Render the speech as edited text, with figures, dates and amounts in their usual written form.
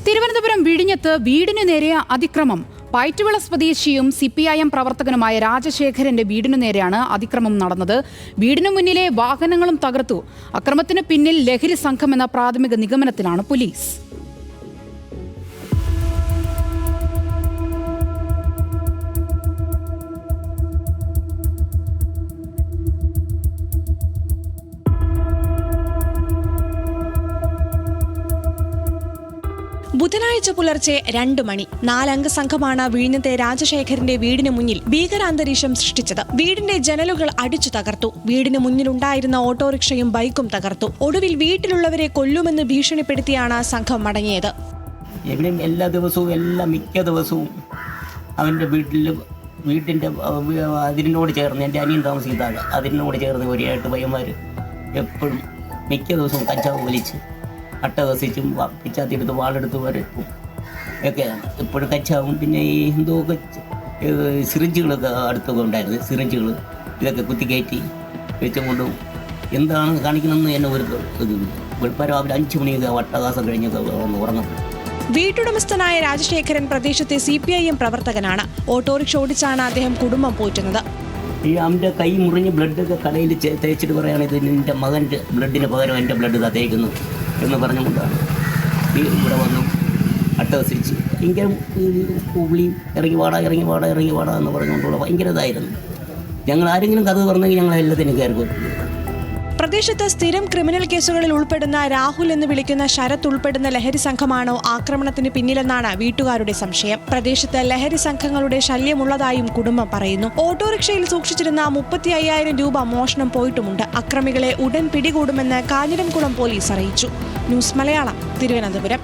തിരുവനന്തപുരം വിഴിഞ്ഞത്ത് വീടിനു നേരെ അതിക്രമം. പയറ്റുവിള സ്വദേശിയും CPIM പ്രവർത്തകനുമായ രാജശേഖരന്റെ വീടിനു നേരെയാണ് അതിക്രമം നടന്നത്. വീടിനു മുന്നിലെ വാഹനങ്ങളും തകർത്തു. അക്രമത്തിന് പിന്നിൽ ലഹരി സംഘമെന്ന പ്രാഥമിക നിഗമനത്തിലാണ് പോലീസ്. ബുധനാഴ്ച പുലർച്ചെ 2 മണി 4-അംഗ സംഘമാണ് വിഴിഞ്ഞത്തെ രാജശേഖരന്റെ വീടിന് മുന്നിൽ ഭീകരാന്തരീക്ഷം സൃഷ്ടിച്ചത്. വീടിന്റെ ജനലുകൾ അടിച്ചു തകർത്തു. വീടിന് മുന്നിലുണ്ടായിരുന്ന ഓട്ടോറിക്ഷയും ബൈക്കും തകർത്തു. ഒടുവിൽ വീട്ടിലുള്ളവരെ കൊല്ലുമെന്ന് ഭീഷണിപ്പെടുത്തിയാണ് സംഘം മടങ്ങിയത്. മിക്ക ദിവസവും അവൻ്റെ വീട്ടിൻ്റെ അതിനോട് ചേർന്ന് എൻ്റെ അനിയൻ താമസിക്കുന്നതാണ്. അതിനോട് ചേർന്ന് ഒരു 8 പയ്യന്മാർ എപ്പോഴും മിക്ക ദിവസവും കഞ്ചാവ് വലിച്ച് അട്ടഹസിച്ചും പിച്ചാത്തിയെടുത്ത് വാളെടുത്ത് വരക്കും ഒക്കെയാണ് എപ്പോഴും കച്ചാവും. പിന്നെ ഈ എന്തോക്കെ സിറിഞ്ചുകളൊക്കെ അടുത്തൊക്കെ ഉണ്ടായിരുന്നു. സിറിഞ്ചുകൾ ഇതൊക്കെ കുത്തിക്കയറ്റി വെച്ചും കൊണ്ടും എന്താണ് കാണിക്കണമെന്ന് എന്നെ ഒരു വെളുപ്പം രാവിലെ 5 മണിയൊക്കെ അട്ടഹാസം കഴിഞ്ഞൊക്കെ ഒന്ന് ഉറങ്ങും. വീട്ടുടമസ്ഥനായ രാജശേഖരൻ പ്രദേശത്തെ CPIM പ്രവർത്തകനാണ്. ഓട്ടോറിക്ഷ ഓടിച്ചാണ് അദ്ദേഹം കുടുംബം പോറ്റുന്നത്. ഈ അവൻ്റെ കൈ മുറിഞ്ഞ് ബ്ലഡൊക്കെ കടയിൽ തേച്ചിട്ട് പറയുകയാണ്, ഇത് എൻ്റെ മകൻ്റെ ബ്ലഡിന് പകരം എൻ്റെ ബ്ലഡ് തേക്കുന്നു എന്ന് പറഞ്ഞുകൊണ്ടാണ് ഇവിടെ വന്നു അട്ടഹസിച്ച് ഭയങ്കര പുള്ളി ഇറങ്ങി വാടാ എന്ന് പറഞ്ഞുകൊണ്ടുള്ള ഭയങ്കര ഇതായിരുന്നു. ഞങ്ങൾ ആരെങ്കിലും കഥ പറഞ്ഞെങ്കിൽ ഞങ്ങൾ എല്ലാത്തിനും കയറി. പ്രദേശത്ത് സ്ഥിരം ക്രിമിനൽ കേസുകളിൽ ഉൾപ്പെടുന്ന രാഹുൽ എന്ന് വിളിക്കുന്ന ശരത് ഉൾപ്പെടുന്ന ലഹരി സംഘമാണോ ആക്രമണത്തിന് പിന്നിലെന്നാണ് വീട്ടുകാരുടെ സംശയം. പ്രദേശത്ത് ലഹരി സംഘങ്ങളുടെ ശല്യമുള്ളതായും കുടുംബം പറയുന്നു. ഓട്ടോറിക്ഷയിൽ സൂക്ഷിച്ചിരുന്ന 35,000 രൂപ മോഷണം പോയിട്ടുമുണ്ട്. അക്രമികളെ ഉടൻ പിടികൂടുമെന്ന് കാഞ്ഞിരംകുളം പോലീസ് അറിയിച്ചു. ന്യൂസ് മലയാളം, തിരുവനന്തപുരം.